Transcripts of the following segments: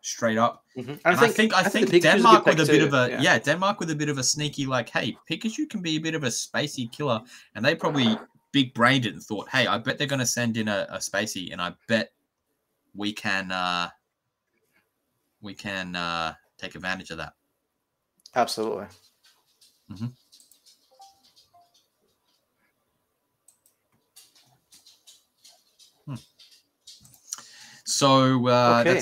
straight up. And I think Denmark with a bit of a Denmark with a bit of a sneaky like, hey, Pikachu can be a bit of a spacey killer, and they probably big brained it and thought, hey, I bet they're going to send in a spacey, and I bet we can take advantage of that. Absolutely. Mm-hmm. So okay.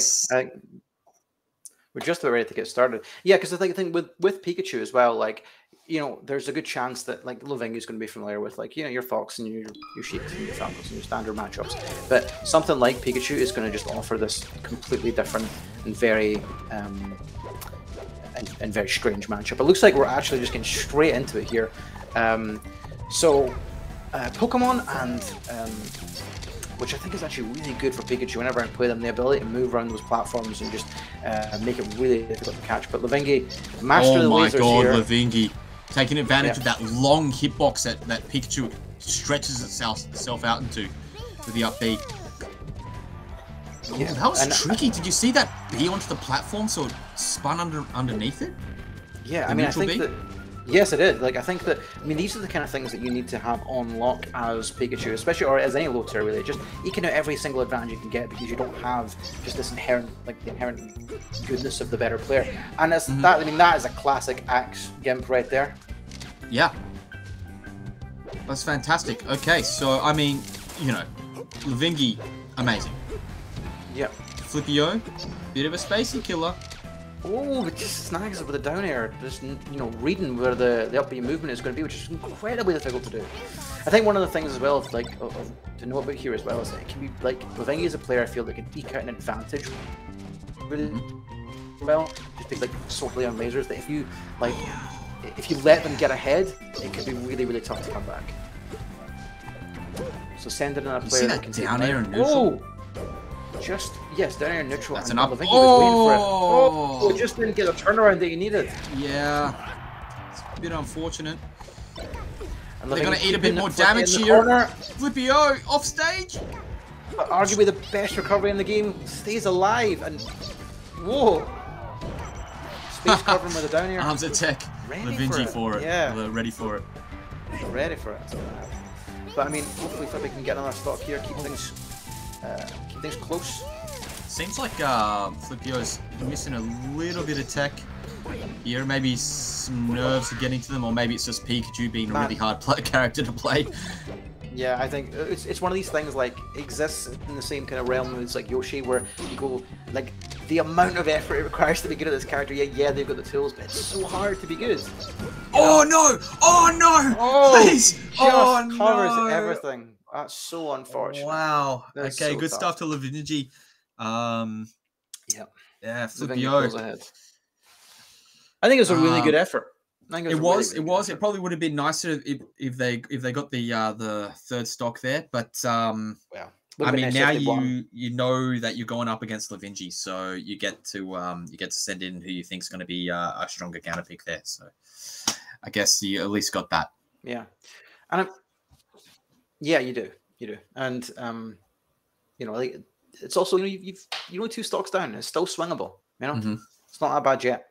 We're just about ready to get started. Yeah, because I think with Pikachu as well, like, you know, there's a good chance that like Lavingi is going to be familiar with, like, you know, your Fox and your Sheiks and your Falcons and your standard matchups. But something like Pikachu is going to just offer this completely different and very and very strange matchup. It looks like we're actually just getting straight into it here. Pokemon and which I think is actually really good for Pikachu whenever I play them, the ability to move around those platforms and just make it really difficult to catch. But Lavingi, master the lasers here. Oh my god, Lavingi. Taking advantage of that long hitbox that Pikachu stretches itself out into with the up B. Yeah, that was tricky. Did you see that B onto the platform so it spun underneath it? Yeah, I mean, I think that... Yes, it is. Like, I think that, I mean, these are the kind of things that you need to have on lock as Pikachu, especially, or as any low tier, really. Just eking out every single advantage you can get because you don't have just this inherent, like, the inherent goodness of the better player. And that's that, I mean, that is a classic Axe Gimp right there. Yeah. That's fantastic. Okay, so, I mean, you know, Lavingi, amazing. Yep. Flippio, bit of a spacey killer. Oh, it just snags it with a down air. Just, you know, reading where the up B movement is going to be, which is incredibly difficult to do. I think one of the things as well, to know about here as well, is that it can be like Lavingi is a player I feel that can eke out an advantage really well, just be like solely on lasers. That if you let them get ahead, it can be really, really tough to come back. So sending in a player that can down air and neutral. Just, yes, down air neutral. That's an up. Was waiting for it. Oh, it just didn't get a turnaround that you needed. Yeah. It's a bit unfortunate. And they're going to eat a bit more damage here. Flippio, off stage. But arguably the best recovery in the game, stays alive. And, whoa. Space covering with a down air. Arms attack. Lavingi for it. Yeah. Ready for it. Ready for it. But, I mean, hopefully Flippy can get another stock here, keep things close. Seems like Flippio's missing a little bit of tech here. Maybe some nerves are getting to them, or maybe it's just Pikachu being a really hard character to play. Yeah, I think it's one of these things like exists in the same kind of realm as like Yoshi, where you go like the amount of effort it requires to be good at this character. Yeah, they've got the tools, but it's so hard to be good. Oh no! Oh no! Oh, please! Just covers everything. That's so unfortunate. Wow. That's okay, so good tough. stuff to Lavingi. Yeah, Flippio. I think it was a really good effort. It was. It probably would have been nicer if they got the third stock there, but I mean, now you know that you're going up against Lavingi, so you get to send in who you think is going to be a stronger counter pick there. So I guess you at least got that. Yeah, and yeah, you do, and you know, like it's also you've 2 stocks down. It's still swingable. You know, It's not that bad yet.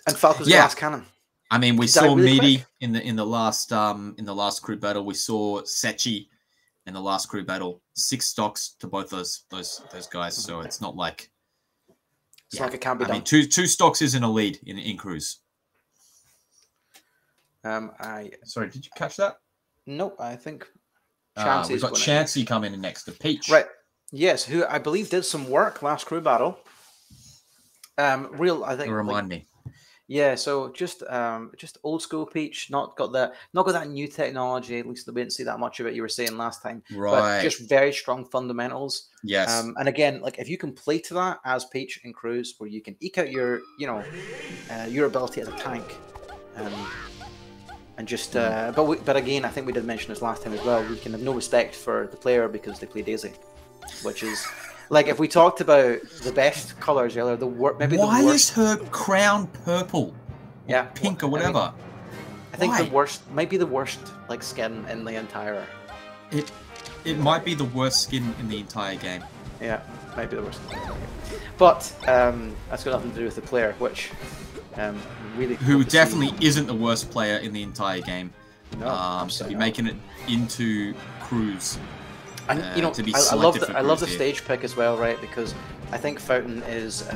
And Falco's glass cannon. I mean, we saw really Meaty in the last crew battle. We saw Sechi in the last crew battle. 6 stocks to both those guys. So it's not like it's like it can't be done. I mean, two stocks isn't a lead in crews. Sorry, did you catch that? Nope, I think Chansey's we've got Chansey coming in next to Peach. Right. Yes, who I believe did some work last crew battle. I think. Remind me. Yeah, so just old school Peach, not got that new technology. At least we didn't see that much of it. You were saying last time, right? But just very strong fundamentals. Yes. And again, like if you can play to that as Peach in crews, where you can eke out your ability as a tank, and just but again, I think we did mention this last time as well. We can have no respect for the player because they play Daisy, which is. Like, if we talked about the best colors earlier, Why is her crown purple? Yeah. Pink or whatever? I think might be the worst, skin in the entire... It might be the worst skin in the entire game. Yeah, might be the worst. But that's got nothing to do with the player, which really who definitely isn't the worst player in the entire game. No, to be making it into crews. And you know, to be I love the here. stage pick as well, right? Because I think Fountain is,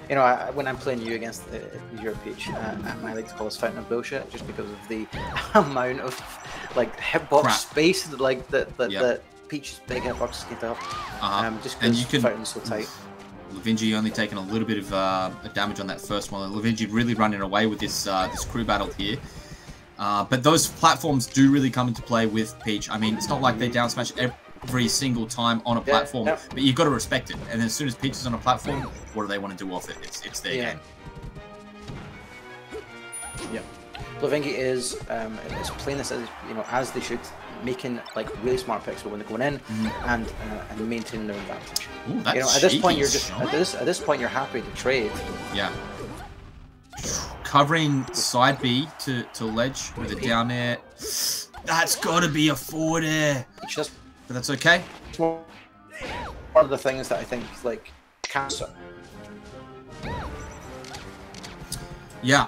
you know, when I'm playing you against your Peach, I like to call this Fountain of bullshit, just because of the amount of like hitbox space that Peach's big hitboxes get up. Just because Fountain's so tight. Levingi only taking a little bit of damage on that first one. Levingi really running away with this this crew battle here. But those platforms do really come into play with Peach. I mean, it's not like they down smash every single time on a platform, but you've got to respect it. And as soon as Peach is on a platform, what do they want to do off it? It's their game. Yeah. Levingi is playing this as, you know, as they should, making like really smart picks when they're going in and maintaining their advantage. Ooh, that's, you know, at this point you're just at this point you're happy to trade. Yeah. Covering side B to ledge with a down air. That's got to be a forward air. It's just, but that's okay. One of the things that I think like cancer. Yeah.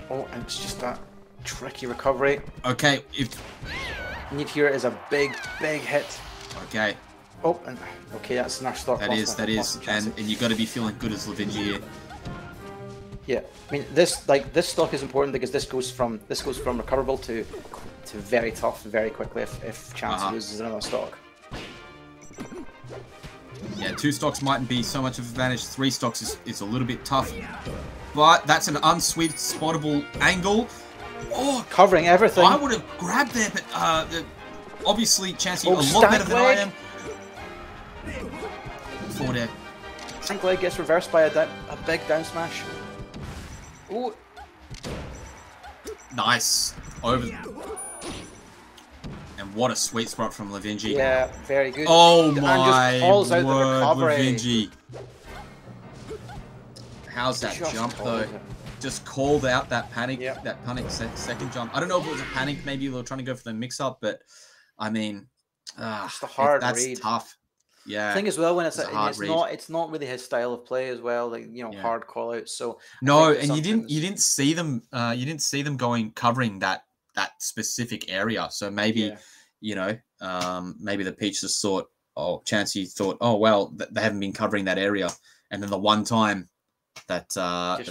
Oh, and it's just that tricky recovery. Okay. Need here is a big hit. Okay. Oh, and okay, that's an stock. That is, and you got to be feeling good as Levingi here. Yeah, I mean this stock is important because this goes from recoverable to very tough very quickly if Chansey loses another stock. Yeah, 2 stocks mightn't be so much of an advantage. 3 stocks is a little bit tough, but that's an unsweet spottable angle. Oh, covering everything. I would have grabbed there, but obviously Chansey a lot better than I am. Forward air. Stank leg gets reversed by a big down smash. Ooh. Nice. Over. And what a sweet spot from Levingi. Yeah, very good. Oh my just calls out word, the recovery. Levingi. How's that jump though? Just called out that panic, second jump. I don't know if it was a panic. Maybe they were trying to go for the mix-up, but I mean, it's the hard that's read. tough. Yeah. The thing as well when it's not really his style of play as well, like, you know, hard call outs. So no, and you didn't see them going covering that specific area. So maybe you know, maybe the Peach just thought, Chansey thought, oh well, they haven't been covering that area, and then the one time that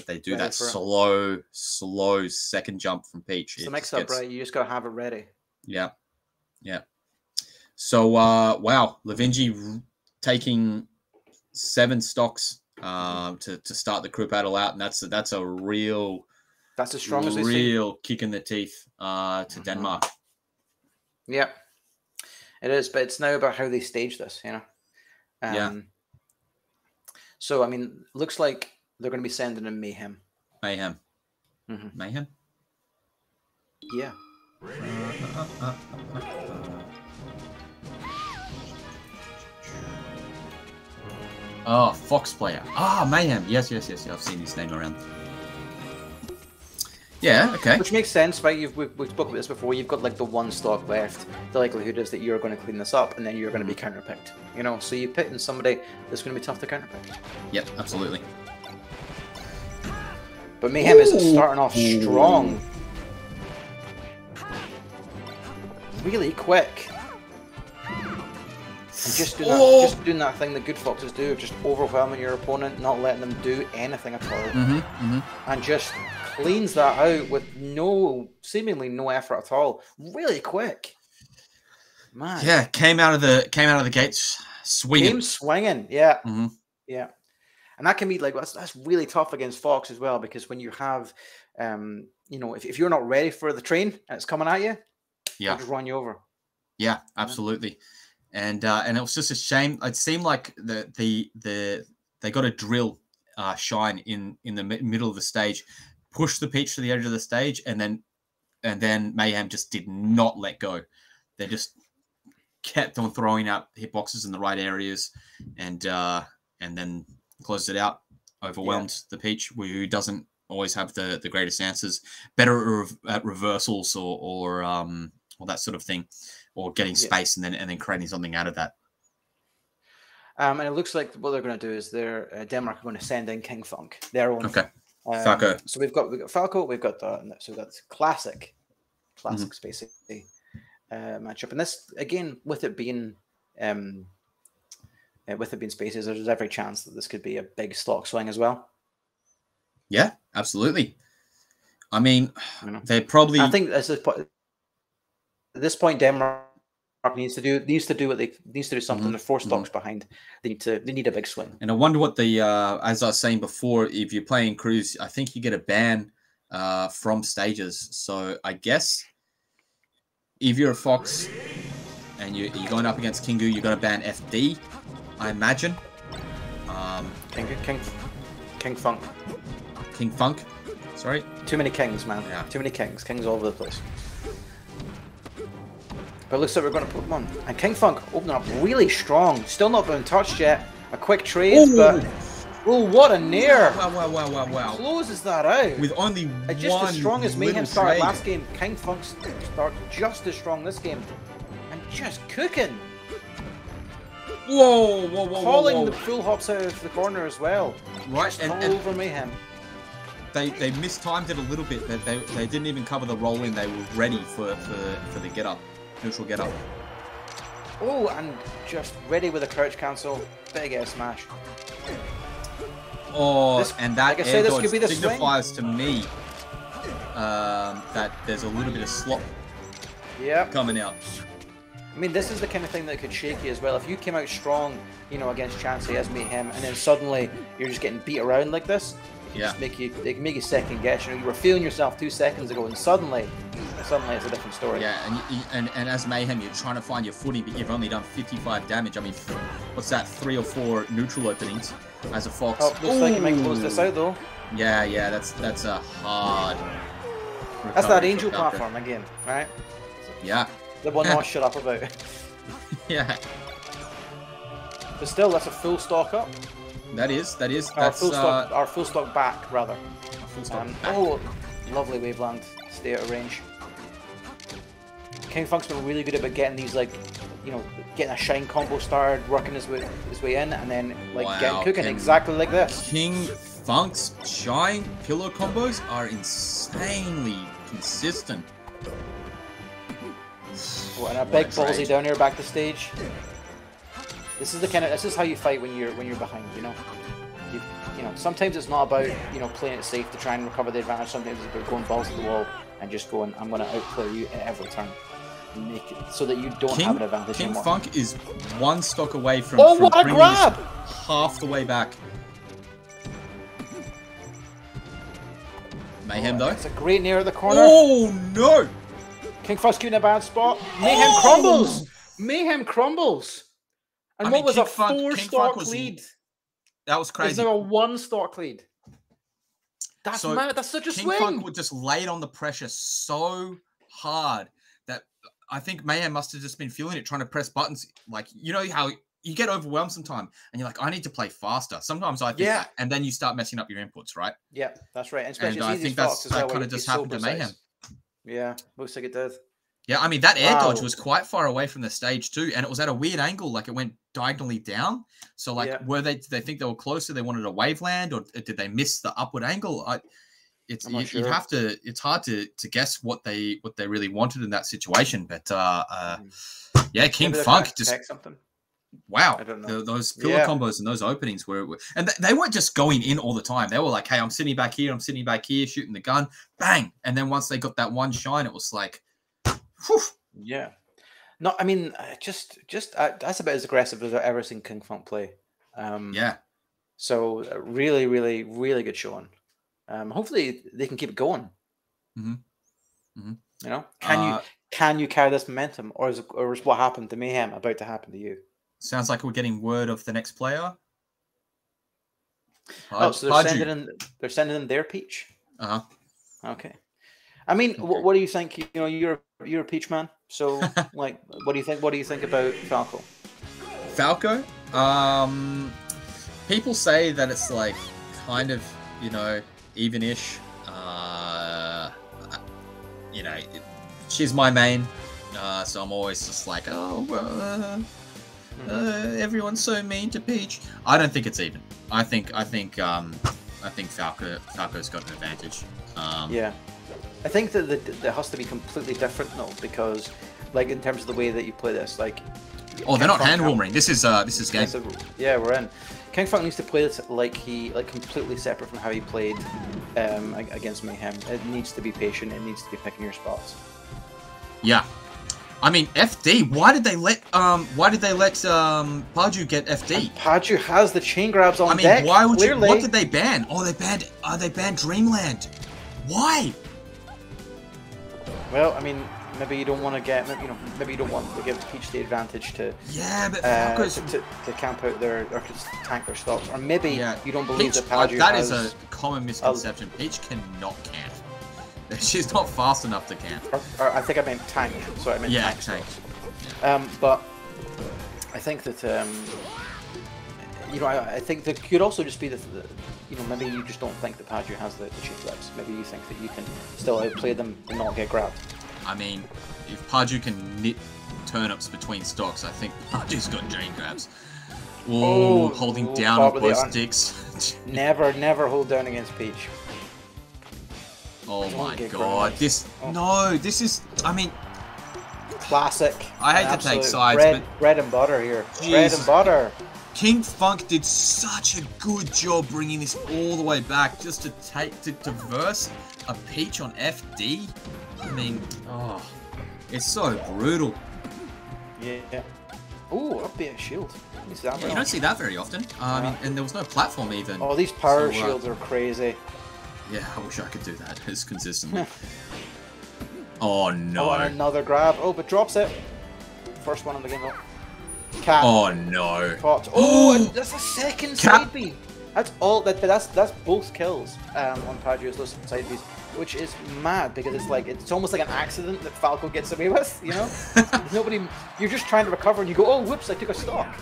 they do that slow second jump from Peach. It's the mix up, right? You just gotta have it ready. Yeah. Yeah. So wow, Levingi taking 7 stocks to start the crew battle out, and that's a real kick in the teeth to Denmark. Yeah, it is, but it's now about how they stage this, you know. So I mean, looks like they're going to be sending in Mayhem. Mayhem. Yeah. Oh, Fox player. Mayhem. Yes. I've seen his name around. Yeah, okay. Which makes sense, right? We've spoken about this before. You've got like the 1 stock left. The likelihood is that you're going to clean this up, and then you're going to be counterpicked. You know, so you pick in somebody that's going to be tough to counterpick. Yep, absolutely. But Mayhem is starting off strong. Really quick. And just doing that thing that good foxes do, of just overwhelming your opponent, not letting them do anything at all. And just cleans that out with seemingly no effort at all. Really quick. Man. Yeah, came out of the gates swinging. Came swinging, yeah. Yeah. And that can be like, that's really tough against Fox as well, because when you have, you know, if you're not ready for the train and it's coming at you, it'll just run you over. Yeah, absolutely. And it was just a shame. It seemed like they got a drill shine in the middle of the stage, pushed the Peach to the edge of the stage, and then Mayhem just did not let go. They just kept on throwing out hitboxes in the right areas, and then closed it out. Overwhelmed the Peach, who doesn't always have the greatest answers. Better at reversals or that sort of thing, or getting space and then creating something out of that. And it looks like what they're going to do is Denmark are going to send in King Funk, their own. Okay. Falco. So we've got Falco. We've got this classic Space matchup, and this again with it being spaces, there's every chance that this could be a big stock swing as well. Yeah, absolutely. I mean, they probably. I think at this point, Denmark needs to do something. They're 4 stocks behind. They need a big swing. And I wonder what the as I was saying before, if you're playing Cruise, I think you get a ban from stages. So I guess if you're a Fox and you're going up against Kingu, you're going to ban FD, I imagine. King Funk. King Funk. Sorry. Too many kings, man. Yeah. Too many kings. Kings all over the place. But it looks like we're going to put them on. And King Funk opening up really strong. Still not been touched yet. A quick trade, but... Oh, what a nair! Wow. Closes that out. With only just as strong as Mayhem started trade. last game, King Funk started just as strong this game. And just cooking. Whoa. Calling the full hops out of the corner as well. Right, and over Mayhem. They mistimed it a little bit. They didn't even cover the roll in. They were ready for the get up, neutral get up. Oh, and just ready with a crouch cancel. Big air smash. Oh, and that air dodge signifies swing. To me that there's a little bit of slop coming out. I mean, this is the kind of thing that could shake you as well. If you came out strong, against Chansey as Mayhem, and then suddenly you're just getting beat around like this, they can make you second guess. You were feeling yourself 2 seconds ago, and suddenly it's a different story. Yeah, and as Mayhem, you're trying to find your footing, but you've only done 55 damage. I mean, what's that? 3 or 4 neutral openings as a Fox. Oh, looks like you might close this out though. Yeah, that's a hard. That's that angel platform again, right? Yeah. The one not shut up about. Yeah. But still, that's a full stock up. That is. Our full stock back, rather. Full stock back. Oh, lovely Waveland. Stay out of range. King Funk's been really good about getting these, getting a shine combo started, working his way in, and then getting cooking exactly like this. King Funk's shine pillow combos are insanely consistent. Oh, and a big ballsy down here back to stage. This is how you fight when you're behind. Sometimes it's not about playing it safe to try and recover the advantage. Sometimes it's about going balls to the wall and just going, I'm going to outplay you at every turn, and make it so that you don't have an advantage King anymore. Funk is 1 stock away from what a grab! Half the way back. Mayhem though. It's a great nair at the corner. Oh no! King Funk's in a bad spot. Mayhem crumbles. Mayhem crumbles. And what was a 4-stock lead? That was crazy. Is there a 1-stock lead? That's mad. That's such a swing. King Funk would just lay it on the pressure so hard that I think Mayhem must have just been feeling it, trying to press buttons. How you get overwhelmed sometimes, and you're like, I need to play faster. Sometimes I think that, and then you start messing up your inputs, right? Yeah, that's right. And I think that kind of just happened to Mayhem. Yeah, looks like it did. Yeah, I mean, that air dodge was quite far away from the stage too, and it was at a weird angle, it went diagonally down. So, did they think they were closer? They wanted a waveland, or did they miss the upward angle? It's hard to guess what they really wanted in that situation. But King Funk just something. Wow, those pillar combos and those openings and they weren't just going in all the time. They were like, hey, I'm sitting back here, shooting the gun, bang, and then once they got that one shine, it was like. Whew. Yeah, no, I mean, just that's about as aggressive as I've ever seen King Funk play. So really, really, really good showing. Hopefully they can keep it going. Can you carry this momentum, or is what happened to Mayhem about to happen to you? Sounds like we're getting word of the next player. So they're sending in their Peach. Okay. I mean, what do you think? You're a Peach man, so what do you think? What do you think about Falco? Falco, people say that it's kind of even-ish. She's my main, so I'm always just like, Everyone's so mean to Peach. I don't think it's even. I think Falco's got an advantage. Yeah, I think that there has to be completely different though, because like in terms of the way that you play this, like. Oh, they're not hand warming. This is game. Yeah, we're in. King Funk needs to play this like completely separate from how he played against Mayhem. It needs to be patient. It needs to be picking your spots. Yeah, I mean FD. Why did they let Paju get FD? And Paju has the chain grabs on deck. I mean, why would clearly. you? What did they ban? Oh, they banned Dreamland. Why? Well, I mean. Maybe you don't want to get, maybe you don't want to give Peach the advantage to to camp out or to tank their stocks, or maybe you don't believe Peach, that Paju that is a common misconception. Peach cannot camp. She's not fast enough to camp. Or I think I meant tank. Sorry, I meant tank. But I think that I think that could also just be the maybe you just don't think that Paju has the cheap flips. Maybe you think that you can still outplay them and not get grabbed. I mean, if Paju can knit turnips between stocks, I think Paju's got drain grabs. Oh, holding down on both sticks. Never hold down against Peach. Oh my god, this is, I mean... Classic. I hate to take sides, but... Bread and butter here. Jeez. Bread and butter. King Funk did such a good job bringing this all the way back just to verse a Peach on FD. I mean, it's so brutal. Yeah. Ooh, up there, shield. You don't see that very often. I mean, and there was no platform even. Oh, these power shields are crazy. Yeah, I wish I could do that as consistently. Oh no. Oh, and another grab. Oh, but drops it. First one in the game though. Cat. Oh no. Caught. Oh, and that's a second side B. That's all. That's both kills on Paju's side Bs. Which is mad because it's almost like an accident that Falco gets away with, you know? Nobody, you're just trying to recover and you go, oh whoops, I took a stock.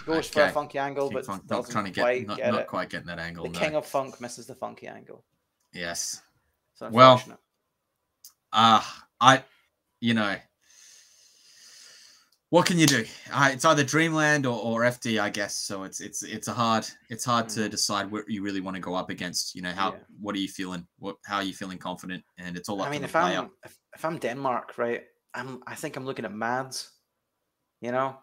Goes for a funky angle, but not quite getting that angle. The King of Funk misses the funky angle. Yes. Well, what can you do? It's either Dreamland or FD, I guess. So it's hard to decide what you really want to go up against. You know, what are you feeling? How are you feeling confident? And it's all up to the player. If I'm Denmark, right, I think I'm looking at Mads. You know,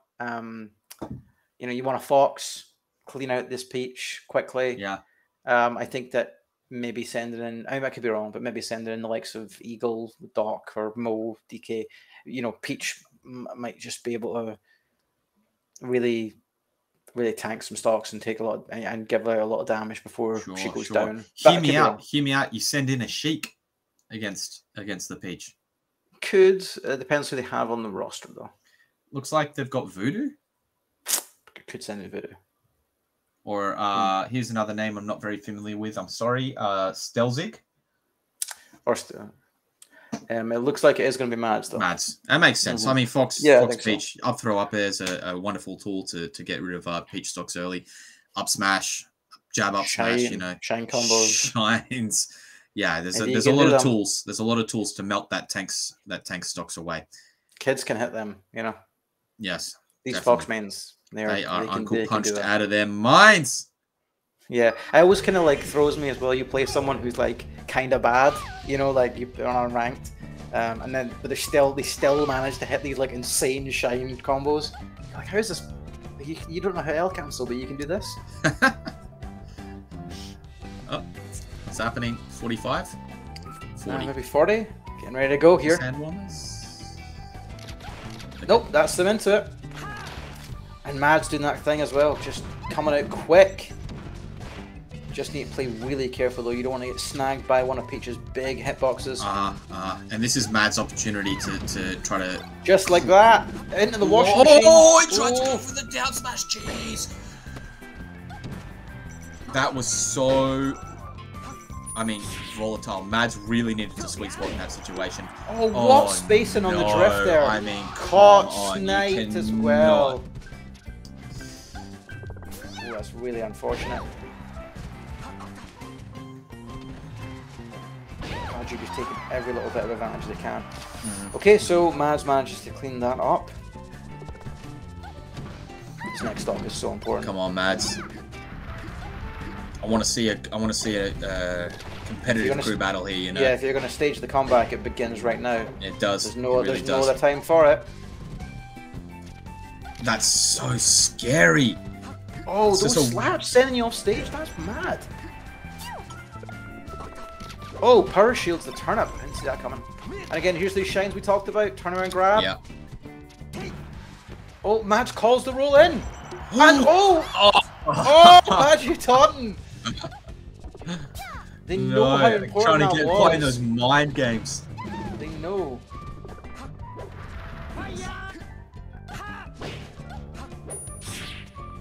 you want a Fox, clean out this Peach quickly. Yeah. I think that maybe sending in, I could be wrong, but maybe sending in the likes of Eagle, Doc, or Mo, DK. Peach might just be able to really tank some stocks and take a lot and give her a lot of damage before she goes down. Hear me out. You send in a Sheik against the Peach. Depends who they have on the roster though. Looks like they've got Voodoo. Could send in Voodoo. Or here's another name I'm not very familiar with. I'm sorry, Stelzig. It looks like it is going to be Mads, though. Mads. That makes sense. I mean, Fox Peach, up throw up air is a wonderful tool to get rid of Peach stocks early. Up smash, jab up smash, Shine combos. Shines. Yeah, there's a lot of tools. There's a lot of tools to melt that tank stocks away. Kids can hit them, Yes. These definitely. Fox mains, they are uncle punched out of their minds. Yeah, it always kind of throws me as well. You play someone who's kind of bad, like you're unranked, and then but they still manage to hit these insane shine combos. You're like, how is this? You don't know how L cancel, but you can do this. Oh, it's happening. 45, 40, maybe 40. Getting ready to go here. Nope, that's them into it. And Mad's doing that thing as well, just coming out quick. Just need to play really careful though. You don't want to get snagged by one of Peach's big hitboxes. And this is Mad's opportunity to try to... Just like that! Into the washing machine. Oh, he tried to go for the down smash cheese! That was so... volatile. Mads really needed to sweet spot in that situation. Oh, what spacing on the drift there? Caught, sniped as well. Oh, that's really unfortunate. Just taking every little bit of advantage they can. Okay, so Mads manages to clean that up. This next stock is so important. Come on, Mads. I want to see a competitive crew battle here. You know. Yeah, if you're going to stage the comeback, it begins right now. It does. There's no other time for it. That's so scary. Oh, those slaps sending you off stage. That's mad. Oh, power shields the turnip. I didn't see that coming. And again, here's these shines we talked about. Turn around, grab. Yeah. Oh, Mads calls the roll in. And Mads, you taunting. They know how important trying to that get was. playing those mind games. They know.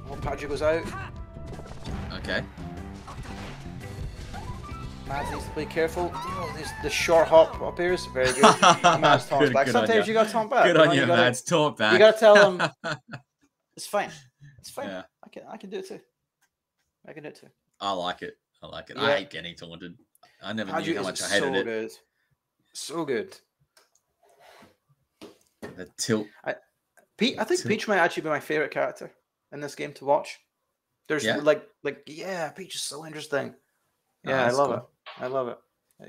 Oh, Padgett goes out. Okay. Mads needs to be careful. Oh, the short hop up here is very good. Mads taunts back. Sometimes you gotta taunt back. Good on you, Mads. Taunt back. You gotta tell them it's fine. It's fine. Yeah. I can do it too. I can do it too. I like it. I like it. Yeah. I hate getting taunted. I never knew how much I hated it. Good. So good. The tilt. I think Peach might actually be my favorite character in this game to watch. There's Peach is so interesting. Yeah, I love it. I love it.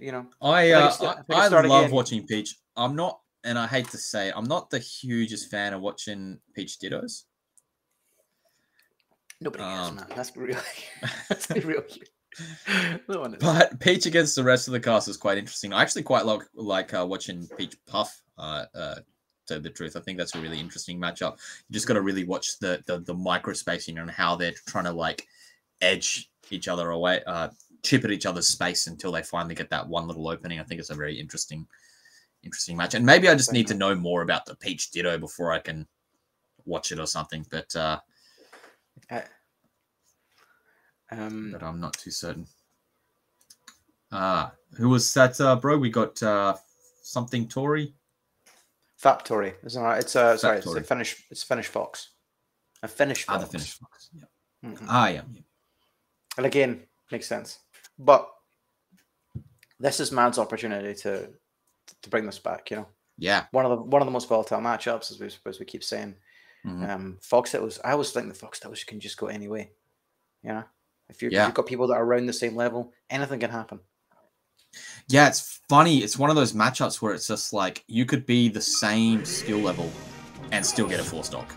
You know, I love watching Peach. I'm not, and I hate to say, I'm not the hugest fan of watching Peach Dittos. Nobody is, man. Let's be real. Let's be real. No one is. But Peach against the rest of the cast is quite interesting. I actually quite like watching Peach Puff. To tell the truth, I think that's a really interesting matchup. You just got to really watch the micro spacing and how they're trying to like edge each other away, chip at each other's space until they finally get that one little opening. I think it's a very interesting match. And maybe I just need to know more about the Peach Ditto before I can watch it or something. But but I'm not too certain. Who was that, bro? We got something Tory. Fap Tory. It's a Finnish Fox. A Finnish Fox. The Finnish Fox. Yeah. Mm-hmm. Yeah. And again, makes sense. But this is Mad's opportunity to bring this back. You know. Yeah. One of the most volatile matchups, as we keep saying. Mm-hmm. Fox Dittos. I always think the Fox Dittos can just go any way. You know, if you've got people that are around the same level, anything can happen. Yeah, it's funny. It's one of those matchups where it's just like you could be the same skill level and still get a 4-stock.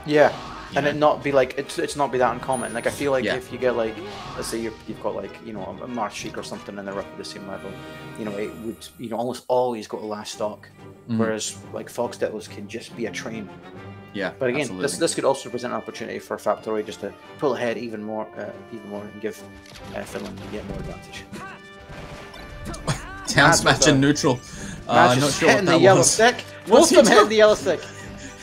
Yeah, it not be like it's not be that uncommon. Like I feel like if you get like, let's say you've got like a March Sheik or something and they're roughly the same level, it would almost always go to last stock. Mm-hmm. Whereas like Fox Dittos can just be a train. Yeah, but again, this could also present an opportunity for Factory just to pull ahead even more, and give Finland yet more advantage. Town smash and neutral. Not sure hitting the yellow stick. Both of them hitting the yellow stick.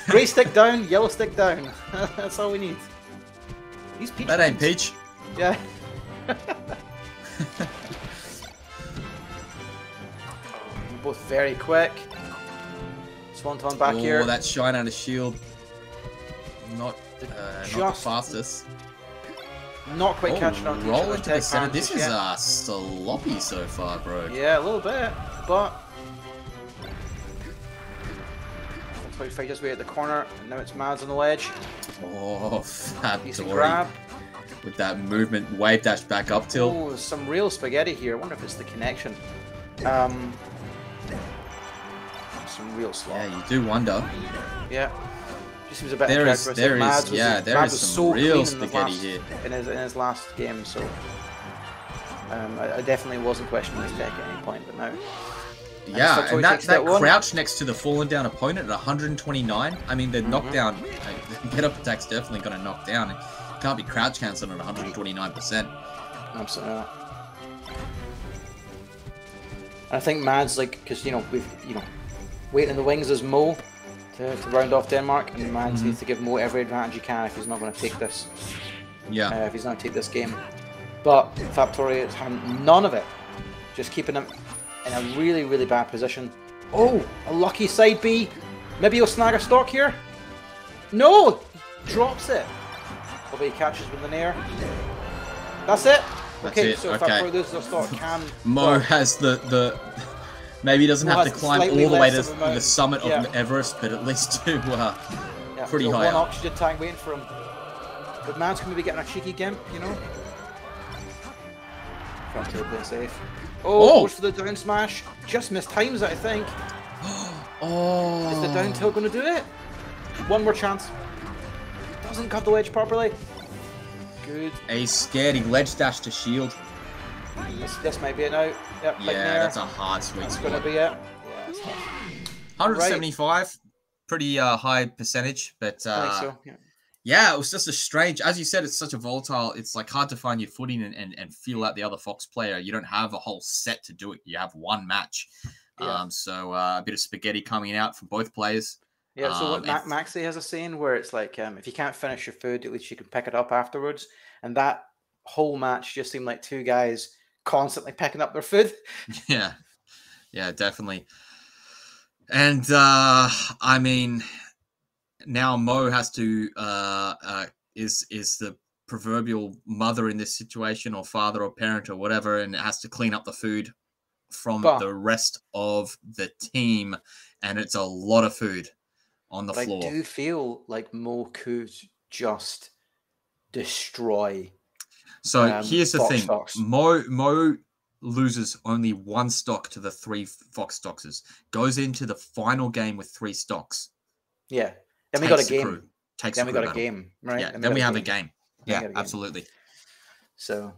Grey stick down, yellow stick down. That's all we need. These Peach. That ain't Peach. Yeah. Both very quick. Swanton back here. Oh, that shine out of shield. Not the fastest. Not quite catching on. Roll into the center. This is sloppy so far, bro. Yeah, a little bit, but he fights his way at the corner, and now it's Mads on the ledge. Oh, fab grab. With that movement, wave dash back up tilt. Oh, some real spaghetti here. I wonder if it's the connection. Some real slop. Yeah, you do wonder. Yeah. Just seems a bit there is some real spaghetti here in his last game, so I definitely wasn't questioning his tech at any point, but now. Yeah, and that crouch next to the fallen down opponent at 129. I mean, the knockdown, get up attack's definitely going to knock down. It can't be crouch cancelled at 129%. Absolutely not. I think Mads, because we've waiting in the wings is Mo to round off Denmark, and Mads needs to give Mo every advantage he can if he's not going to take this. Yeah. If he's not going to take this game. But Factory is having none of it. Just keeping him in a really, really bad position. Oh, a lucky side B. Maybe he'll snag a stock here. No! Drops it. Probably he catches with an air. That's it. Okay, so if Factory loses a stock, can... Mo has the maybe he doesn't have to climb all the way to the summit of Everest, but at least to pretty high one up. oxygen tank waiting for him. But Mad's can maybe get a cheeky gimp, you know? Factory playing safe. Oh, goes for the down smash. Just missed times it, I think. Oh. Is the down tilt going to do it? One more chance. Doesn't cut the ledge properly. Good. He's scared. He ledge dash to shield. This might be it now. Yep, yeah, that's a hard sweet spot. It's going to be it. Yeah, 175. Right. Pretty high percentage, but I think so, yeah. Yeah, it was just a strange, as you said, it's such a volatile, it's like hard to find your footing and feel out the other Fox player. You don't have a whole set to do it. You have one match. Yeah. So a bit of spaghetti coming out from both players. Yeah, so what Maxi has a saying where it's like, if you can't finish your food, at least you can pick it up afterwards. And that whole match just seemed like two guys constantly picking up their food. Yeah, definitely. And, I mean... Now Mo has to is the proverbial mother in this situation, or father or parent or whatever, and has to clean up the food from the rest of the team, and it's a lot of food on the floor. I do feel like Mo could just destroy. So here's the thing: Mo loses only one stock to the 3 Fox Stoxes. Goes into the final game with 3 stocks. Yeah. Then we got a game. Then we got a game, right? Yeah, then we have a game. Yeah, absolutely. So,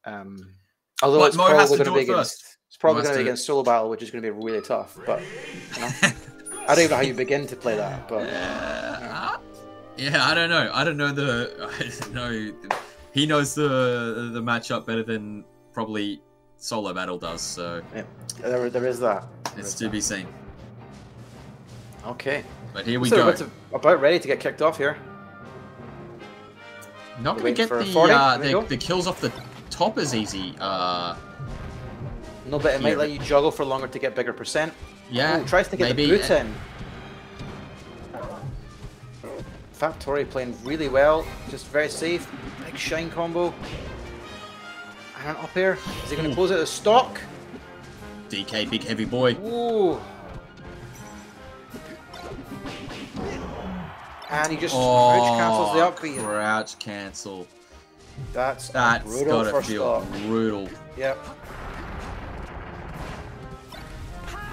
although it's probably going to be against solo battle, which is going to be really tough. But you know, I don't even know how you begin to play that. But yeah, I don't know. I don't know he knows the matchup better than probably solo battle does. So yeah, there is that. It's to be seen. Okay. But here we go. About ready to get kicked off here. Not going to get the kills off the top as easy. No, but it might let you juggle for longer to get bigger percent. Yeah. Ooh, tries to get the boot in. Factory playing really well. Just very safe. Big shine combo. And up here. Is he going to close out the stock? DK, big heavy boy. Ooh. And he just crouch cancels the upbeat. Crouch cancel. That's gotta feel brutal. Yep.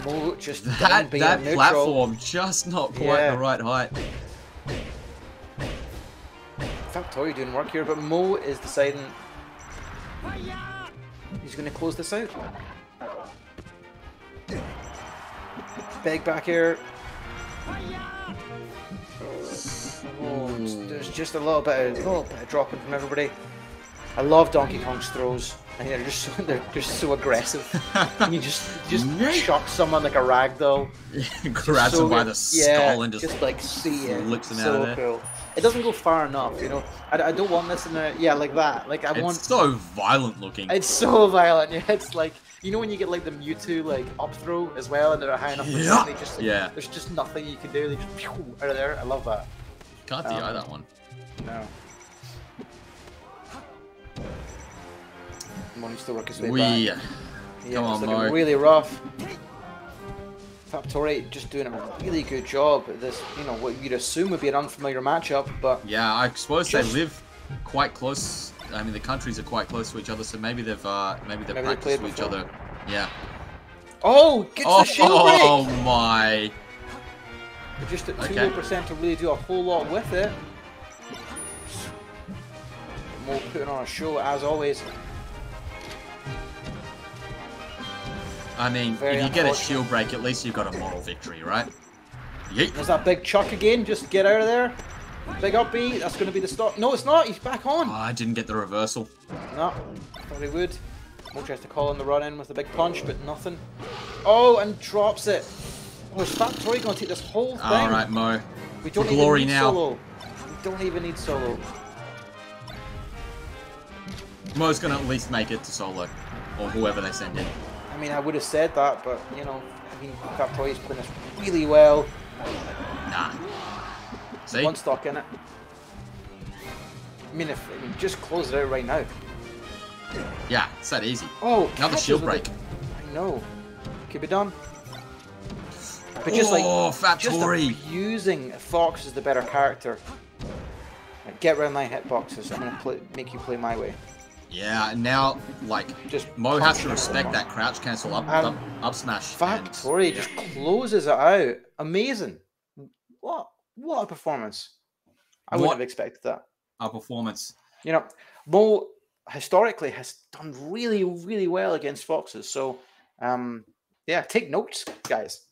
Mo just that platform just not quite the right height. Factory doing work here, but Mo is deciding he's going to close this out. Big back air. There's just a little bit of dropping from everybody. I love Donkey Kong's throws. I think they're just so aggressive. You just shock someone like a ragdoll. Grabs him by the skull and just like see it. Flips him out of there. Cool. It doesn't go far enough, you know. I don't want this in a like that. Like it's so violent looking. It's so violent. Yeah, it's like, you know when you get like the Mewtwo like up throw as well, and they're high enough. They just there's just nothing you can do. They just out of there. I love that. Can't DI that one. No. Money still work his way back. Come on, looking Mo. Really rough. Factory just doing a really good job at this, you know, what you'd assume would be an unfamiliar matchup, but... Yeah, I suppose they live quite close. I mean, the countries are quite close to each other, so maybe they've practiced with each other. Yeah. Oh, gets the shield break! Oh my... They're just at 2% to really do a whole lot with it. Mo putting on a show, as always. I mean, if you get a shield break, at least you've got a moral victory, right? Yeet. There's that big chuck again. Just get out of there. Big up B. That's going to be the stop. No, it's not. He's back on. Oh, I didn't get the reversal. No, thought he would. Mo tries to call in the run in with a big punch, but nothing. Oh, and drops it. Oh, is Factory going to take this whole thing? All right, Mo. We don't even need solo. We don't even need solo. Mo's going to at least make it to solo, or whoever they send in. I mean, I would have said that, but, you know, I mean, Factory's playing this really well. Nah. See? One stock in it. I mean, just close it out right now. Yeah, it's that easy. Oh, another shield break. I know. Could be done. But just Factory. Just using Fox as the better character. Like, get around my hitboxes. I'm gonna make you play my way. Yeah, and now like just Mo has to respect that crouch cancel up smash. Factory just closes it out. Amazing. What a performance. I wouldn't have expected that. A performance. You know, Mo historically has done really, really well against foxes. So yeah, take notes, guys.